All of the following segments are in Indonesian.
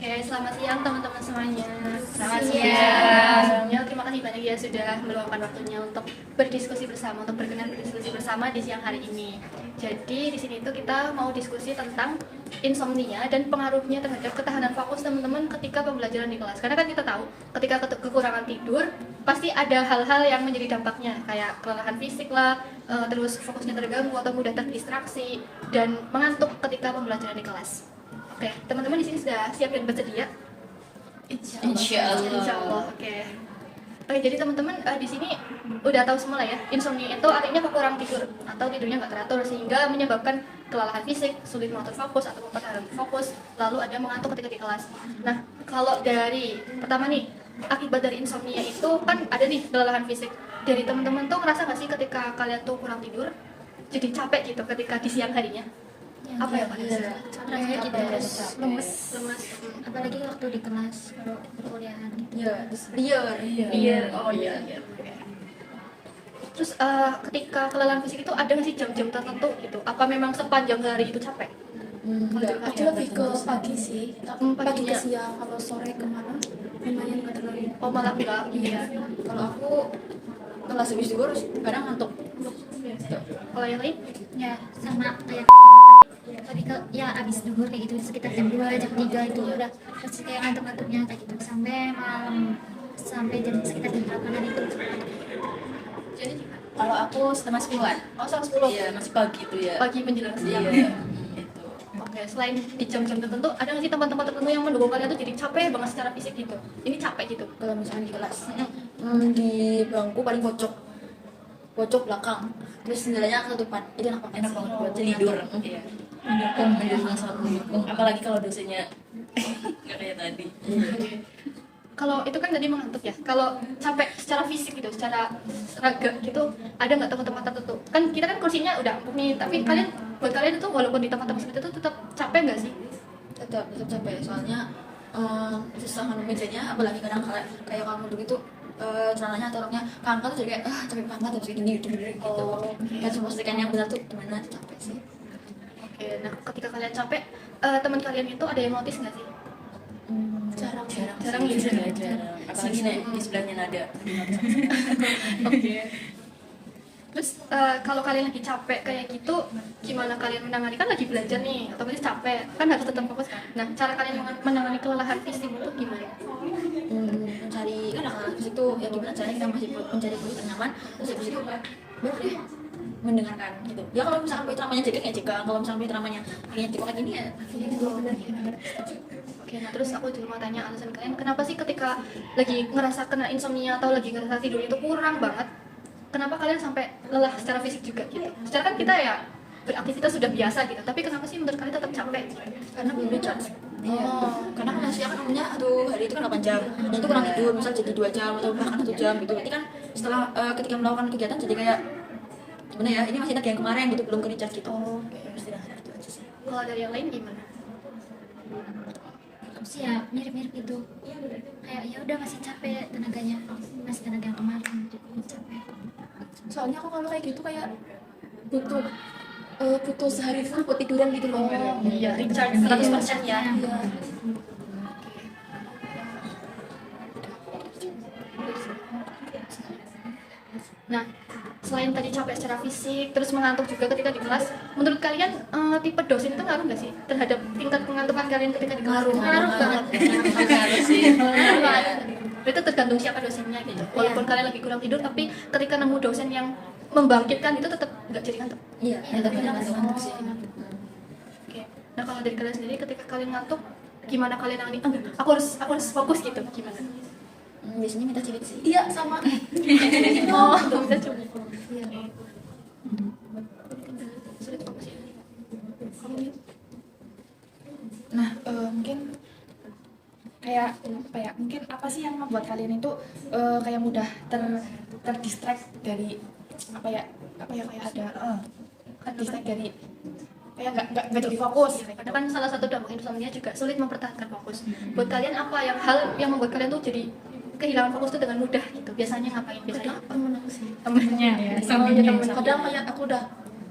Oke, selamat siang teman-teman semuanya. Selamat siang. Sebelumnya terima kasih banyak ya sudah meluangkan waktunya untuk berdiskusi bersama, untuk berkenan berdiskusi bersama di siang hari ini. Jadi di sini tuh kita mau diskusi tentang insomnia dan pengaruhnya terhadap ketahanan fokus teman-teman ketika pembelajaran di kelas. Karena kan kita tahu ketika kekurangan tidur pasti ada hal-hal yang menjadi dampaknya kayak kelelahan fisik lah, terus fokusnya terganggu atau mudah terdistraksi dan mengantuk ketika pembelajaran di kelas. Oke, teman-teman di sini sudah siap dan bersedia? Insya Allah. Oke. Oke, jadi teman-teman di sini udah tahu semua lah ya, insomnia itu artinya kekurangan tidur atau tidurnya nggak teratur sehingga menyebabkan kelelahan fisik, sulit mengatur fokus atau mempertahankan fokus, lalu ada mengantuk ketika di kelas. Nah, kalau dari pertama nih, akibat dari insomnia itu kan ada nih kelelahan fisik. Dari teman-teman tuh ngerasa nggak sih ketika kalian tuh kurang tidur, jadi capek gitu ketika di siang harinya? Apa ya Pak? Rasanya kita harus lemes, Apalagi waktu di kelas kalau perkuliahan gitu. Iya. Oh iya. Oke. Terus ketika kelelahan fisik itu ada nggak sih jam-jam tertentu gitu? Apa memang sepanjang hari itu capek? Aku lebih ke pagi sih, pagi ke Paginya. siang, kalau sore kemana lumayan nggak terlalu. Oh malah enggak. Iya. Kalau aku kelas habis tidur kadang ngantuk. Kalau yang lain? Ya sama kayak tadi ya abis duhur kayak gitu sekitar jam 2, jam 3 itu udah pasti kayak ngantuk-ngantuknya kayak gitu sampai malam sampai jam sekitar jam 8-an itu. Jadi Kalau aku setengah 10-an. oh setengah 10 Iya, masih pagi itu ya. pagi menjelang siang. Iya. Itu. Oke, selain di jam-jam tertentu, ada nggak sih tempat-tempat tertentu yang mendukung kalian tuh jadi capek banget secara fisik gitu? Ini capek gitu. Kalau misalnya di kelas, di bangku paling pojok belakang, terus jendelanya ketutupan, itu enak banget. Enak banget buat tidur. Iya. Mendukung sangat mendukung. Apalagi kalau dosennya nggak kayak tadi. Kalau itu kan tadi mengantuk ya. Kalau capek secara fisik gitu, secara raga gitu, ada nggak tempat-tempat tertentu? Kan kita kan kursinya udah empuk nih, tapi buat kalian itu walaupun di tempat-tempat seperti itu tetap capek nggak sih? Tetap capek, soalnya susah nganu mejanya, apalagi kadang kayak kamu begitu celananya atau roknya keangkat tuh jadi kayak capek banget terus kayak gini gitu. Kan memastikan yang benar tuh gimana capek sih. Oke, nah ketika kalian capek, teman kalian itu ada yang notice nggak sih? Jarang Jarang sih, gitu. jarang. Apalagi di sebelahnya nada. Oke. Terus kalau kalian lagi capek kayak gitu, gimana kalian menangani? Kan lagi belajar nih, otomatis capek, kan harus tetap fokus kan. Nah, cara kalian menangani kelelahan fisik itu gimana? Mencari kan habis itu ya gimana caranya kita masih mencari posisi ternyaman, terus habis itu baru deh mendengarkan gitu. Ya kalau misalkan begitu namanya jadi ya jika kalau misalkan begitu namanya akhirnya tipe kayak gini ya akhirnya gitu. Oke, nah terus aku juga mau tanya alasan kalian, kenapa sih ketika lagi ngerasa kena insomnia atau lagi ngerasa tidur itu kurang banget, kenapa kalian sampai lelah secara fisik juga gitu? Secara kan kita ya beraktivitas sudah biasa gitu, tapi kenapa sih menurut kalian tetap capek? Karena belum recharge. Iya. Karena kan hasilnya kan namanya aduh hari itu kan 8 jam. Dan itu kurang tidur, misal jadi 2 jam atau bahkan 1 jam gitu. Nanti kan setelah ketika melakukan kegiatan jadi kayak gimana ya? Ini masih ingat yang kemarin gitu belum ke recharge gitu. Oke. Istirahat itu aja sih. Kalau dari yang lain gimana? Aku sih ya mirip-mirip gitu. Kayak ya udah masih capek tenaganya, masih tenaga yang kemarin jadi capek. Soalnya aku kalau kayak gitu kayak butuh sehari full buat tiduran gitu loh. Iya, recharge 100% ya. Iya. Nah, selain tadi capek secara fisik, terus mengantuk juga ketika di kelas, menurut kalian tipe dosen itu ngaruh nggak sih terhadap tingkat pengantukan kalian ketika di kelas? Ngaruh banget. Harus sih. Ngaruh banget. Itu tergantung siapa dosennya gitu. Walaupun kalian lagi kurang tidur, tapi ketika nemu dosen yang membangkitkan itu tetap nggak jadi ngantuk. Iya, tapi ngantuk sih. Oke. Nah, kalau dari kalian sendiri, ketika kalian ngantuk, gimana kalian nangani? Enggak, aku harus fokus gitu. Gimana? Biasanya minta cilik sih. Iya, sama. Oh, bisa coba. Iya. Sulit fokus ya. Kamu Min? Nah, mungkin kayak apa ya? Mungkin apa sih yang membuat kalian itu kayak mudah terdistract dari kayak ada terdistract dari kayak nggak jadi fokus. Karena kan salah satu dampak insomnia juga sulit mempertahankan fokus. Buat kalian apa hal yang membuat kalian tuh jadi kehilangan fokus tuh dengan mudah gitu? Biasanya ngapain? Biasanya apa? Temen aku sih. Temennya ya. Kadang kayak aku udah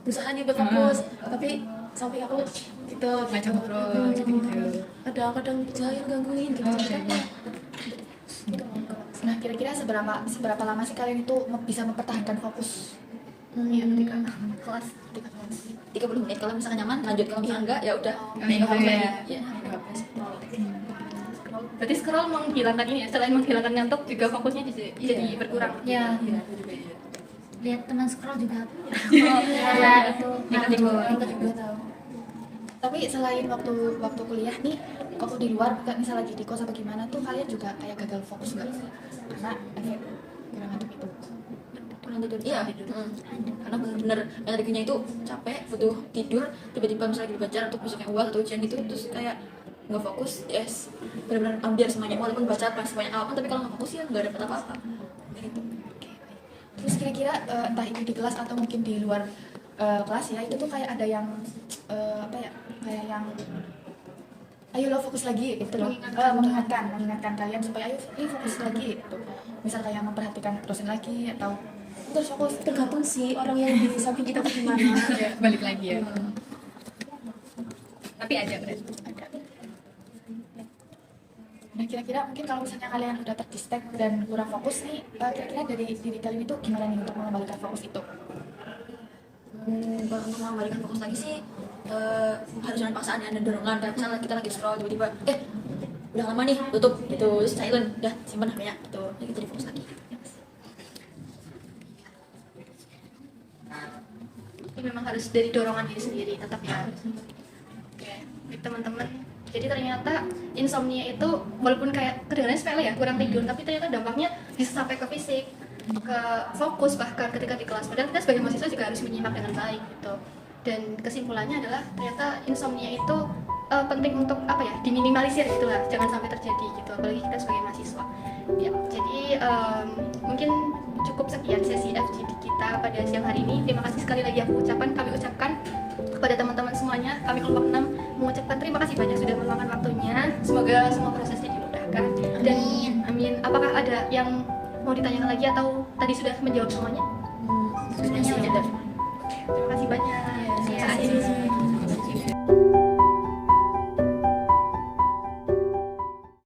berusaha nih buat fokus, tapi sampai aku gitu ngajak ngobrol gitu. Kadang jahil gangguin gitu. Nah, kira-kira seberapa lama sih kalian itu bisa mempertahankan fokus? Iya, ketika kelas. 30 menit, kalau misalkan nyaman lanjut, kalau misalkan enggak ya udah Iya. fokus lagi. Ya. Berarti scroll menghilangkan ini ya, selain menghilangkan ngantuk juga fokusnya jadi berkurang. Ya, Iya, aku juga iya. lihat teman scroll juga. Iya, Itu ikut juga tahu. Tapi selain waktu kuliah nih, waktu di luar misal lagi di kos atau gimana tuh kalian juga kayak gagal fokus nggak sih? Karena efek kurang ngantuk itu. Kurang tidur. Iya. Karena bener-bener energinya itu capek, butuh tidur, tiba-tiba misalnya lagi belajar atau besoknya UAS atau ujian gitu, terus kayak nggak fokus, yes, benar-benar ambil semuanya, walaupun baca pas semuanya halaman, tapi kalau nggak fokus ya nggak dapat apa-apa. Gitu. Terus kira-kira entah itu di kelas atau mungkin di luar kelas ya, itu tuh kayak ada yang apa ya, kayak yang ayo lo fokus lagi gitu loh, mengingatkan kalian supaya ayo fokus lagi gitu. Misal kayak memperhatikan dosen lagi atau terus fokus. Tergantung sih orang yang di samping kita tuh gimana. Balik lagi ya. Tapi ada berarti. Ada. Nah, kira-kira mungkin kalau misalnya kalian udah terdistract dan kurang fokus nih, kira-kira dari diri kalian itu gimana nih untuk mengembalikan fokus itu? Kalau untuk mengembalikan fokus lagi sih harus dengan paksaan ya, ada dorongan. Kayak misalnya kita lagi scroll tiba-tiba udah lama nih, tutup gitu, terus silent, udah simpan HP-nya gitu, jadi kita fokus lagi. Ini memang harus dari dorongan diri sendiri tetap ya. Oke, baik teman-teman. Jadi ternyata insomnia itu walaupun kayak kedengarannya sepele ya, kurang tidur, tapi ternyata dampaknya bisa sampai ke fisik, ke fokus bahkan ketika di kelas. Padahal kita sebagai mahasiswa juga harus menyimak dengan baik gitu. Dan kesimpulannya adalah ternyata insomnia itu penting untuk apa ya, diminimalisir gitulah, jangan sampai terjadi gitu, apalagi kita sebagai mahasiswa. Ya, jadi mungkin cukup sekian sesi FGD kita pada siang hari ini. Terima kasih sekali lagi kami ucapkan kepada teman-teman semuanya. Kami kelompok 6 mengucapkan terima kasih banyak sudah meluangkan waktunya. Semoga semua prosesnya dimudahkan. Dan amin. Apakah ada yang mau ditanyakan lagi atau tadi sudah menjawab semuanya? Sudah. Terima kasih banyak. Terima kasih.